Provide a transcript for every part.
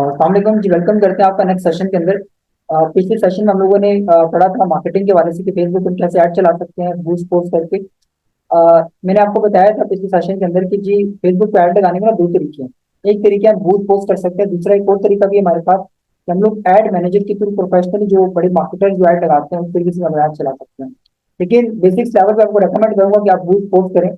अस्सलाम वालेकुम जी, वेलकम करते हैं आपका नेक्स्ट सेशन के अंदर। पिछले सेशन में हम लोगों ने पढ़ा था मार्केटिंग के बारे से कि फेसबुक पर कैसे ऐड चला सकते हैं बूस्ट पोस्ट करके। मैंने आपको बताया था पिछले सेशन के अंदर कि जी फेसबुक पे ऐड लगाने के ना दो तरीके हैं। एक तरीके हम बूस्ट पोस्ट कर सकते हैं, दूसरा एक और तरीका भी है हमारे पास कि हम लोग ऐड मैनेजर के थ्रू प्रोफेशनली जो बड़े मार्केटर्स जो ऐड लगाते हैं उस तरीके से हम ऐड चला सकते हैं। लेकिन बेसिक्स लेवल पे आपको रेकमेंड करूंगा कि आप बूस्ट पोस्ट करें।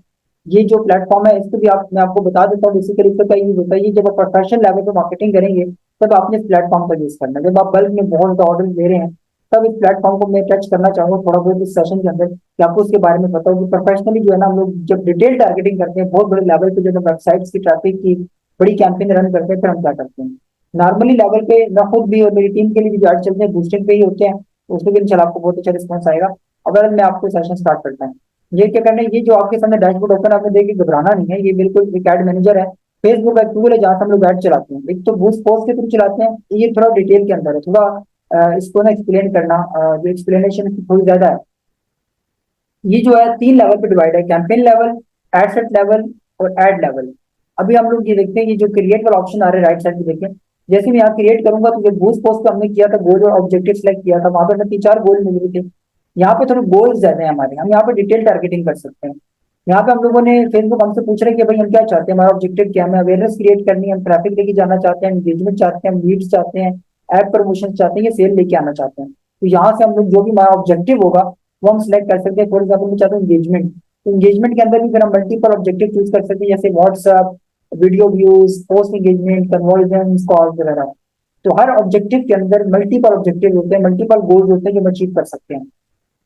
ये जो प्लेटफॉर्म है इसको भी मैं आपको बता देता हूँ बेसिकली इसका यूज होता है। ये जब आप प्रोफेशनल लेवल पे मार्केटिंग करेंगे तब आपने इस प्लेटफॉर्म का यूज करना है। जब आप बल्क में बहुत ऑर्डर दे रहे हैं तब इस प्लेटफॉर्म को मैं टच करना चाहूंगा थोड़ा बहुत इस सेशन के अंदर कि आपको उसके बारे में पता हो कि प्रोफेशनली जो है ना हम लोग जब डिटेल टारगेटिंग करते हैं बहुत बड़े लेवल पे, जब हम वेबसाइट्स की ट्रैफिक की बड़ी कैंपेन रन करते हैं फिर हम क्या करते हैं। नॉर्मली लेवल पे मैं खुद भी और मेरी टीम के लिए भी जो ऐड चलते हैं बूस्टिंग पे ही होते हैं, तो उसमें भी इंशाल्लाह आपको बहुत अच्छा रिस्पॉन्स आएगा। अगर मैं आपको सेशन स्टार्ट करता हूँ, ये क्या करना है, ये जो आपके सामने डैशबोर्ड ओपन आपने देखिए घबराना नहीं है, ये बिल्कुल एक एड मैनेजर है। फेसबुक एक टूल है जहाँ से हम लोग ऐड चलाते हैं। एक तो बूस्ट पोस्ट के थ्रू चलाते हैं, ये थोड़ा डिटेल के अंदर है, थोड़ा इसको ना एक्सप्लेन करना जो एक्सप्लेनेशन थोड़ी ज्यादा है। ये जो है तीन लेवल पे डिवाइड है, campaign level, ad set level और एड लेवल। अभी हम लोग ये देखते हैं, ये जो क्रिएट वाला ऑप्शन आ रहा है राइट साइड पे देखें। जैसे मैं यहाँ क्रिएट करूंगा तो जो बूस्ट पोस्ट हमने किया था गोल और ऑब्जेक्टिव सेलेक्ट किया था वहां पे हमें तीन चार गोल मिल रहे थे। यहाँ पे थोड़े गोल्स ज्यादा है हमारे, हम यहाँ पे डिटेल टारगेटिंग कर सकते हैं। यहाँ पे हम लोगों ने फेसबुक हमसे पूछ रहे हैं कि भाई हम क्या चाहते हैं, हमारा ऑब्जेक्टिव क्या है, हमें अवेयरनेस क्रिएट करनी है, हम ट्रैफिक लेके जाना चाहते हैं, एंगेजमेंट चाहते हैं, हम लीड्स चाहते हैं, ऐप प्रमोशन चाहते हैं, ये सेल लेके आना चाहते हैं। तो यहाँ से हम लोग जो भी हमारा ऑब्जेक्टिव होगा वो हम सिलेक्ट कर सकते हैं। फॉर एग्जाम्पल मैं चाहता हूँ एंगेजमेंट, तो एंगेजमेंट के अंदर भी फिर हम मल्टीपल ऑब्जेक्टिव चूज कर सकते हैं, जैसे WhatsApp, video views, post engagement, conversion, calls वगैरह। तो हर ऑब्जेक्टिव के अंदर मल्टीपल ऑब्जेक्टिव होते हैं, मल्टीपल गोल्स होते हैं जो हम अचीव कर सकते हैं।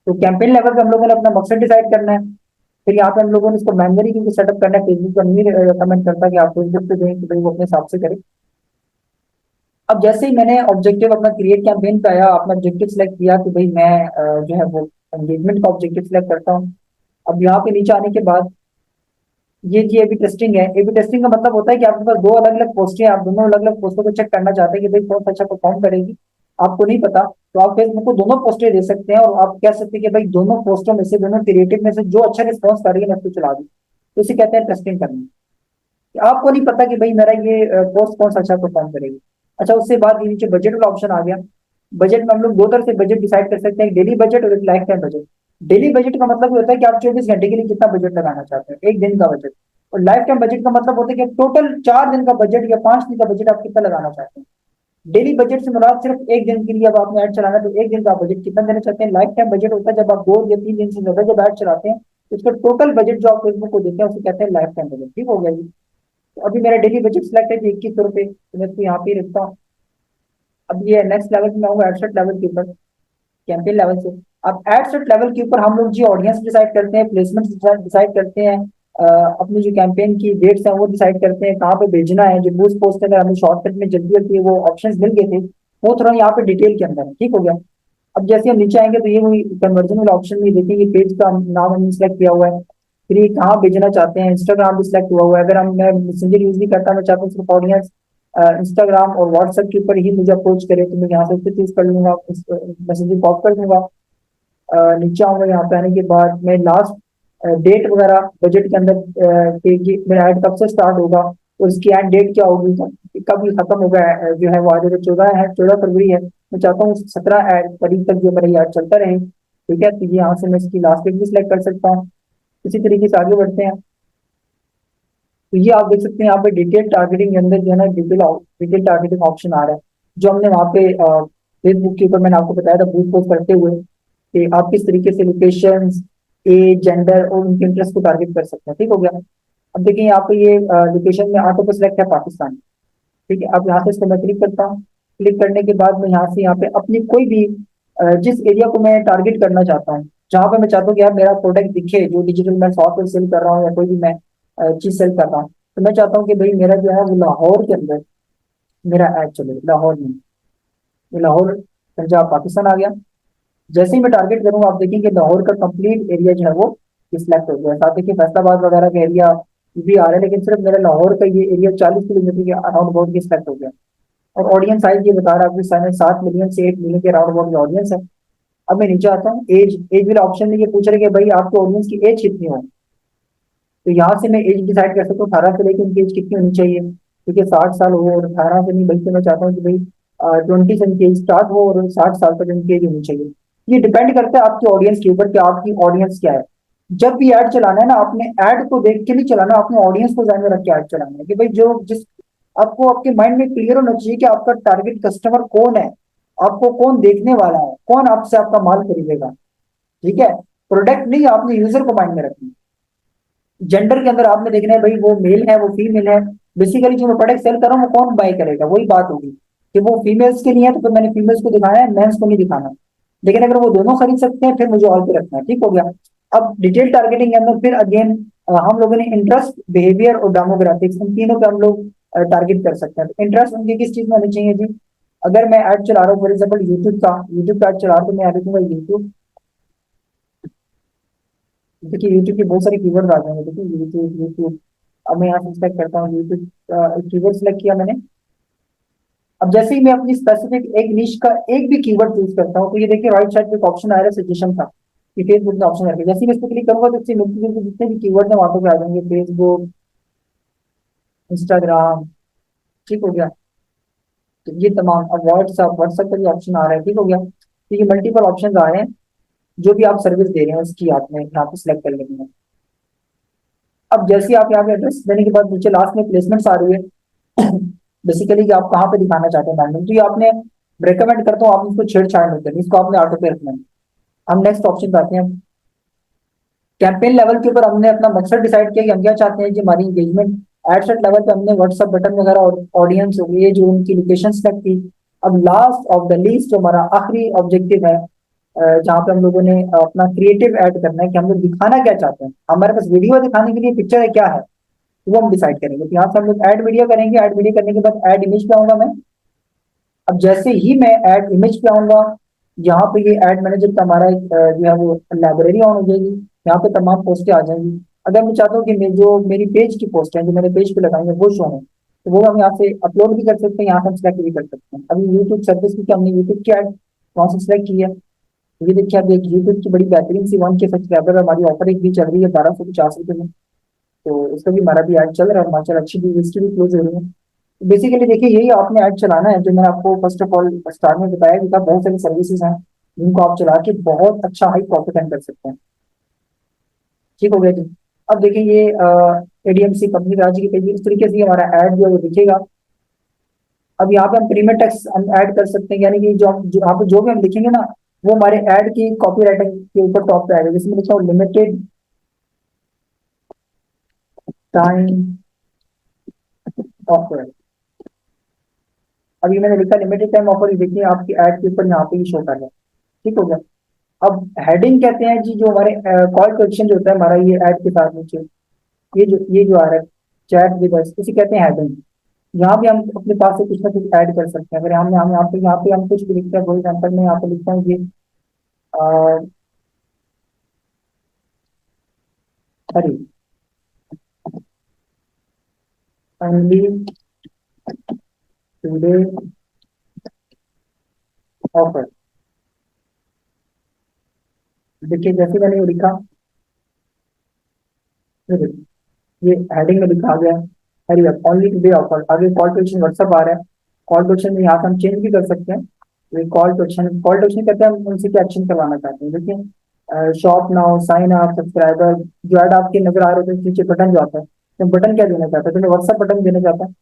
तो कैंपेन लेवल पे हम लोगों ने अपना मकसद डिसाइड करना है। फिर यहाँ पे हम लोगों ने इसको मैनुअली क्योंकि सेटअप करना है, फेसबुक पर नहीं रिकमेंड करता कि आप फेसबुक पे दें कि भाई वो अपने हिसाब से करें। अब जैसे ही मैंने ऑब्जेक्टिव अपना क्रिएट कैंपेन पे आया, अपना ऑब्जेक्टिव सिलेक्ट किया कि भाई मैं जो है वो एंगेजमेंट का ऑब्जेक्टिव सिलेक्ट करता हूँ। अब यहाँ पे नीचे आने के बाद ये जी एबी टेस्टिंग है। एबी टेस्टिंग का मतलब होता है कि आपके पास दो अलग अलग पोस्टें हैं, आप दोनों अलग अलग पोस्टों को चेक करना चाहते हैं कि भाई कौन सा अच्छा परफॉर्म करेगी। आपको नहीं पता तो आप फेसबुक को दोनों पोस्टें दे सकते हैं और आप कह सकते हैं कि भाई दोनों पोस्टों में से, दोनों क्रिएटिव में से जो अच्छा रिस्पॉन्स कर रही है मैं उसको चला दूँ। तो इसे कहते हैं टेस्टिंग करना। कि आपको नहीं पता कि भाई मेरा ये पोस्ट कौन सा अच्छा परफॉर्म करेगी। अच्छा, उससे बाद ये नीचे बजट वाला ऑप्शन आ गया। बजट में हम लोग दो तरह से बजट डिसाइड कर सकते हैं, डेली बजट और एक life time budget. Daily budget का मतलब ये होता है कि आप 24 घंटे के लिए कितना बजट लगाना चाहते हैं, एक दिन का बजट। और लाइफ टाइम बजट का मतलब होता है कि टोटल 4 दिन का बजट या 5 दिन का बजट आप कितना लगाना चाहते हैं। डेली बजट से मुराद सिर्फ एक दिन के लिए अब आपने ऐड चलाना है तो एक दिन का बजट कितना देना चाहते हैं। लाइफ टाइम बजट होता है जब आप 2 या 3 दिन से ज्यादा जब ऐड चलाते हैं तो उसका टोटल बजट जो आप फेसबुक को देते हैं उसे कहते हैं लाइफ टाइम बजट। ठीक हो गया जी। तो अभी मेरा डेली बजट सिलेक्ट है 2100 रुपये, तो मैं इसको यहाँ पे ही रखता हूँ। अब ये नेक्स्ट लेवल पे मैं हूँ एडसेट लेवल के ऊपर, कैंपेन लेवल से। अब एडसेट लेवल के ऊपर हम लोग जी ऑडियंस डिसाइड करते हैं, प्लेसमेंट डिसाइड करते हैं, अपनी जो कैंपेन की डेट्स हैं वो डिसाइड करते हैं, कहाँ पे भेजना है। जो बूस्ट पोस्ट अगर हमें शॉर्टकट में जल्दी जल्दी वो ऑप्शंस मिल गए थे वो थोड़ा यहाँ पे डिटेल के अंदर है। ठीक हो गया। अब जैसे हम नीचे आएंगे तो ये वही कन्वर्जन वाला ऑप्शन में देखेंगे, पेज का नाम हमने सेलेक्ट किया हुआ है, फिर ये कहाँ भेजना चाहते हैं, इंस्टाग्राम भी सिलेक्ट हुआ हुआ है। अगर हम मैं मैसेंजर यूज नहीं करता, मैं चाहता हूँ सिर्फ ऑडियंस इंस्टाग्राम और व्हाट्सएप के ऊपर ही मुझे अप्रोच करे तो मैं यहाँ से उसको चूज कर लूंगा, मैसेजिंग पॉप कर दूंगा। नीचे आऊंगा, यहाँ पे आने के बाद मैं लास्ट डेट वगैरह बजट के अंदर कि मेरा ऐड कब से स्टार्ट होगा और इसकी एंड डेट क्या होगी, कब ये खत्म होगा। जो है वो आज अगर 14 फरवरी है, मैं चाहता हूँ 17 तारीख तक जो मेरा ये ऐड चलता रहे। ठीक है, तो ये यहाँ से मैं इसकी लास्ट डेट भी सिलेक्ट कर सकता हूँ। इसी तरीके से आगे बढ़ते हैं। तो ये आप देख सकते हैं यहाँ पे डिटेल टारगेटिंग के अंदर जो है ना डिटेल डिटेल टारगेटिंग ऑप्शन आ रहा है, जो हमने वहाँ पे फेसबुक के ऊपर मैंने आपको बताया था बूस्ट पोस्ट करते हुए कि आप किस तरीके से लोकेशन, एज, जेंडर और उनके इंटरेस्ट को टारगेट कर सकते हैं। ठीक हो गया। अब देखिए यहाँ पे ये लोकेशन में ऑटो पे सिलेक्ट है पाकिस्तान। ठीक है, अब यहाँ से इसको मैं क्लिक करता हूँ। क्लिक करने के बाद मैं यहाँ पे अपनी कोई भी जिस एरिया को मैं टारगेट करना चाहता हूँ, जहाँ पे मैं चाहता हूँ कि यार मेरा प्रोडक्ट दिखे, जो डिजिटल मैं सॉफ्टवेयर सेल कर रहा हूँ या कोई भी मैं चीज सेल कर रहा हूँ, तो मैं चाहता हूँ कि भाई मेरा जो है वो लाहौर के अंदर मेरा ऐड चले, लाहौर में। ये लाहौर पंजाब पाकिस्तान आ गया। जैसे ही मैं टारगेट करूंगा आप देखेंगे लाहौर का कंप्लीट एरिया जो है वो सिलेक्ट हो गया। साथ देखिए फैसलाबाद वगैरह का एरिया भी आ रहा है, लेकिन सिर्फ मेरा लाहौर का ये एरिया 40 किलोमीटर के अराउंड अबाउट की सिलेक्ट हो गया। और ऑडियंस साइज ये बता रहा है आपके सामने 7 मिलियन से 8 मिलियन के अराउंड अबाउट ऑडियंस है। अब मैं नीचे आता हूँ, एज एज वाले ऑप्शन में ये पूछ रहे कि भाई आपके ऑडियंस की एज कितनी हो। तो यहाँ से मैं एज डिसाइड कर सकता हूँ 18 से लेकर उनकी एज कितनी होनी चाहिए। क्योंकि 60 साल हो और 18 से नहीं, बल्कि मैं चाहता हूँ कि भाई 20 से इनकी एज स्टार्ट हो और 60 साल तक इनकी एज होनी चाहिए। ये डिपेंड करता है आपकी ऑडियंस के ऊपर कि आपकी ऑडियंस क्या है। जब भी ऐड चलाना है ना, आपने ऐड को देख के नहीं चलाना, आपने ऑडियंस को ध्यान में रख के ऐड चलाना है कि भाई जो जिस आपको आपके माइंड में क्लियर होना चाहिए कि आपका टारगेट कस्टमर कौन है, आपको कौन देखने वाला है, कौन आपसे आपका माल खरीदेगा। ठीक है, प्रोडक्ट नहीं, आपने यूजर को माइंड में रखना है। जेंडर के अंदर आपने देखना है भाई वो मेल है वो फीमेल है। बेसिकली जो मैं प्रोडक्ट सेल कर रहा हूँ वो कौन बाय करेगा, वही बात होगी कि वो फीमेल्स के लिए है तो फिर मैंने फीमेल्स को दिखाना है, मेंस को नहीं दिखाना। लेकिन अगर वो दोनों खरीद सकते हैं फिर मुझे ऑल पे रखना है। ठीक हो गया। अब डिटेल टारगेटिंग के अंदर फिर अगेन हम लोगों ने इंटरेस्ट, बिहेवियर और डेमोग्राफिक्स, इन तीनों पे हम लोग टारगेट कर सकते हैं। तो इंटरेस्ट उनके किस चीज में होनी चाहिए जी। अगर मैं ऐड चला रहा हूँ फॉर एग्जाम्पल यूट्यूब का ऐड चला रहा हूँ तो मैं यहाँ लिखूंगा यूट्यूब। देखिए यूट्यूब के बहुत सारे कीवर्ड आ जाएंगे। देखिए यूट्यूब यूट्यूब, अब मैं यहाँ से सिलेक्ट करता हूँ यूट्यूब, कीवर्ड सिलेक्ट किया मैंने। अब जैसे ही मैं अपनी स्पेसिफिक एक निश का एक भी कीवर्ड चूज करता हूँ तो ये देखिए राइट साइड पे एक ऑप्शन आ रहा है सजेशन का, कि फेसबुक का ऑप्शन है। जैसे ही मैं इस पर क्लिक करूंगा तो इससे मिलते जुलते जितने भी कीवर्ड है वहां पे आ जाएंगे, फेसबुक, इंस्टाग्राम। ठीक हो गया। तो ये तमाम, अब व्हाट्सअप व्हाट्सअप का भी ऑप्शन आ रहा है। ठीक हो गया। तो ये मल्टीपल ऑप्शन आ रहे हैं, जो भी आप सर्विस दे रहे हैं उसकी आपने यहाँ पे सिलेक्ट कर लेनी है। अब जैसे ही आप यहाँ पे एड्रेस देने के बाद नीचे लास्ट में प्लेसमेंट्स आ रही है बेसिकली कि आप कहाँ पे दिखाना चाहते हैं मैंने, तो ये आपने रिकमेंड करता हूँ आप इसको छेड़छाड़ नहीं करनी, इसको आपने ऑटो पे रखना है। हम नेक्स्ट ऑप्शन पे आते हैं। कैंपेन लेवल के ऊपर हमने अपना मकसद डिसाइड किया कि हम क्या चाहते हैं कि हमारी इंगेजमेंट। एडसेट लेवल पे हमने व्हाट्सअप बटन वगैरह और ऑडियंस हो गई जो उनकी लोकेशन सेलेक्ट की। अब लास्ट ऑफ द लिस्ट जो हमारा आखिरी ऑब्जेक्टिव है, जहाँ पे हम लोगों ने अपना क्रिएटिव ऐड करना है कि हम लोग दिखाना क्या चाहते हैं, हमारे पास वीडियो दिखाने के लिए पिक्चर है क्या है, वो हम डिसाइड करेंगे। तो यहाँ से हम लोग ऐड वीडियो करेंगे, ऐड वीडियो करने के बाद ऐड इमेज पे आऊंगा मैं। अब जैसे ही मैं ऐड इमेज पे आऊंगा, यहाँ पे ये ऐड मैनेजर का हमारा एक जो है वो लाइब्रेरी ऑन हो जाएगी। यहाँ पे तमाम पोस्टें आ जाएंगी। अगर मैं चाहता हूँ कि जो मेरी पेज की पोस्ट है जो मैंने पेज पे लगाई है वो शो है, तो वो हम यहाँ से अपलोड भी कर सकते हैं, यहाँ से हम सिलेक्ट भी कर सकते हैं। अभी यूट्यूब सर्विस की हमने यूट्यूब की ऐड वहाँ से सिलेक्ट की है। तो ये देखिए अब एक यूट्यूब की बड़ी बेहतरीन सी 1 के सब्सक्राइबर हमारी ऑफर एक भी चल रही है 1250 रुपये में। तो उसका भी हमारा भी ऐड चल रहा है, माशाल्लाह अच्छी भी इसकी भी क्लोज हो रही है। बेसिकली देखिए यही आपने ऐड चलाना है, जो मैंने आपको फर्स्ट ऑफ ऑल स्टार्ट में बताया कि था बहुत सारी सर्विसेज हैं जिनको आप चला के बहुत अच्छा हाई प्रॉफिट अर्न कर सकते हैं। ठीक हो गया जी। अब देखिए ये एडीएमसी कंपनी राज्य की पेज इस तरीके से हमारा ऐड जो है वो दिखेगा। अब यहाँ पे हम प्रीमियर टेक्स्ट हम ऐड कर सकते हैं, यानी कि जो यहाँ पे जो भी हम लिखेंगे ना वो हमारे ऐड की कॉपी राइटिंग के ऊपर टॉप पे आएगा। जिसमें लिखा हो लिमिटेड टाइम ऑफर। अभी मैंने लिखा लिमिटेड टाइम ऑफर, ये देखिए आपकी ऐड के ऊपर यहाँ पे ही शो कर रहा है। ठीक हो गया। अब हेडिंग कहते हैं जी, जो हमारे कॉल टू एक्शन जो होता है हमारा ये ऐड के साथ नीचे ये जो आ रहा है चैट विद अस, इसे कहते हैं हेडिंग। यहाँ भी हम अपने पास से कुछ ना कुछ ऐड कर सकते हैं। अगर हम यहाँ पे हम कुछ भी लिखते हैं, फॉर एग्जाम्पल मैं यहाँ पे लिखता हूँ ये सॉरी ओनली टुडे ऑफर। देखिए जैसे मैंने ये लिखा, ये देखिए, ये हेडिंग में लिखा आ गया hurry up only today offer. आगे कॉल टू एक्शन व्हाट्सअप आ रहा है। कॉल टू एक्शन में यहाँ से हम चेंज भी कर सकते हैं। ये कॉल टू एक्शन कहते हैं हम उनसे क्या एक्शन करवाना चाहते हैं। देखिए shop now, sign up, subscriber, जो ऐड आपके नजर आ रहे थे नीचे बटन जो आता है, तो बटन क्या देना चाहता है, तो मैं व्हाट्सअप बटन देना चाहता है।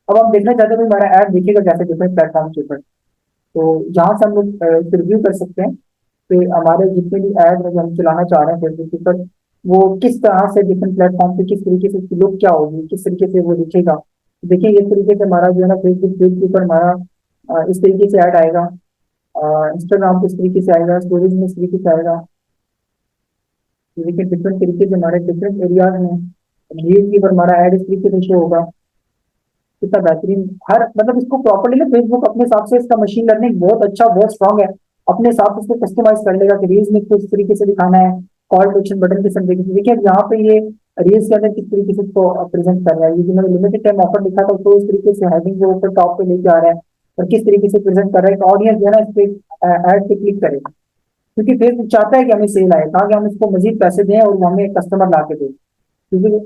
अब हम देखना चाहते हैं कि हमारा ऐड दिखेगा कैसे डिफरेंट प्लेटफॉर्म के ऊपर। तो जहाँ से हम लोग रिव्यू कर सकते हैं कि हमारे जितने भी ऐड जो हम चलाना चाह रहे हैं फेसबुक के ऊपर, वो किस तरह से डिफरेंट प्लेटफॉर्म पे किस तरीके से उसकी लुक क्या होगी, किस तरीके से वो दिखेगा। देखिए इस तरीके से हमारा जो है ना फेसबुक पेज के ऊपर हमारा इस तरीके से ऐड आएगा। इंस्टाग्राम पे इस तरीके से आएगा, स्टोरेज में इस तरीके से आएगा। तो देखिए डिफरेंट तरीके से हमारे डिफरेंट एरियाज में रील के ऊपर हमारा ऐड इस तरीके से शो होगा। कितना बेहतरीन, हर मतलब इसको प्रॉपर्ली ना फेसबुक अपने हिसाब से, इसका मशीन लर्निंग बहुत अच्छा बहुत स्ट्रांग है। अपने हिसाब से इसको कस्टमाइज कर लेगा कि रील्स में किस तरीके से दिखाना है, कॉल टू एक्शन बटन किस तरीके से। देखिए अब यहाँ पे ये रील्स के अंदर किस तरीके से इसको प्रेजेंट कर रहा है। ये जो मैंने लिमिटेड टाइम ऑफर लिखा था तो इस तरीके से हेडिंग को ऊपर टॉप पे लेके आ रहा है और किस तरीके से प्रेजेंट कर रहा है कि ऑडियंस जो है ना इस पे ऐड पे क्लिक करे, क्योंकि फेसबुक चाहता है कि हमें सेल आए, ताकि हम इसको मजीद पैसे दें और वो हमें कस्टमर ला के दें। क्योंकि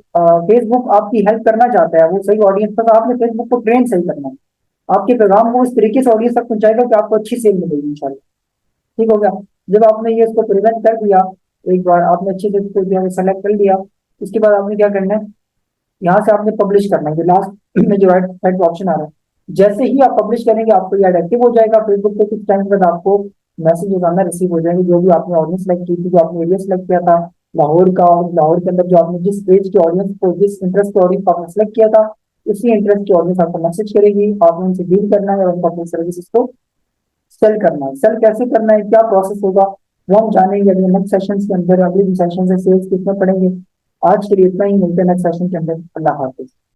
फेसबुक आपकी हेल्प करना चाहता है, वो सही ऑडियंस तक, आपने फेसबुक को ट्रेन सही करना है, आपके पैगाम को इस तरीके से ऑडियंस तक पहुंचाएगा कि आपको अच्छी सेल मिलेगी इंशाल्लाह। ठीक हो गया। जब आपने ये इसको प्रिवेंट कर दिया, एक बार आपने अच्छे से इसको जो है सेलेक्ट कर लिया, उसके बाद आपने क्या करना है, यहाँ से आपने पब्लिश करना है, लास्ट में जो राइट साइड ऑप्शन आ रहा है, जैसे ही आप पब्लिश करेंगे आपको ये एक्टिव हो जाएगा फेसबुक पे, कुछ टाइम बाद आपको मैसेज आना रिसीव हो जाएंगे, जो भी आपने ऑडियंस सेलेक्ट की थी, जो आपने एरिया सेलेक्ट किया था लाहौर का, और लाहौर के अंदर जो आपने जिस एज के ऑडियंस को, जिस इंटरेस्ट के ऑडियंस को आपने सेलेक्ट किया था, उसी इंटरेस्ट की ऑडियंस आपको मैसेज करेगी, आपने उनसे डील करना है और उनको अपनी सर्विसेज को सेल करना है। सेल कैसे करना है, क्या प्रोसेस होगा, वो हम जानेंगे अगले नेक्स्ट सेशन के अंदर। अगले सेशन से सेल्स कितना पढ़ेंगे। आज के लिए इतना ही, मिलते हैं नेक्स्ट सेशन के अंदर। अल्लाह हाफिज।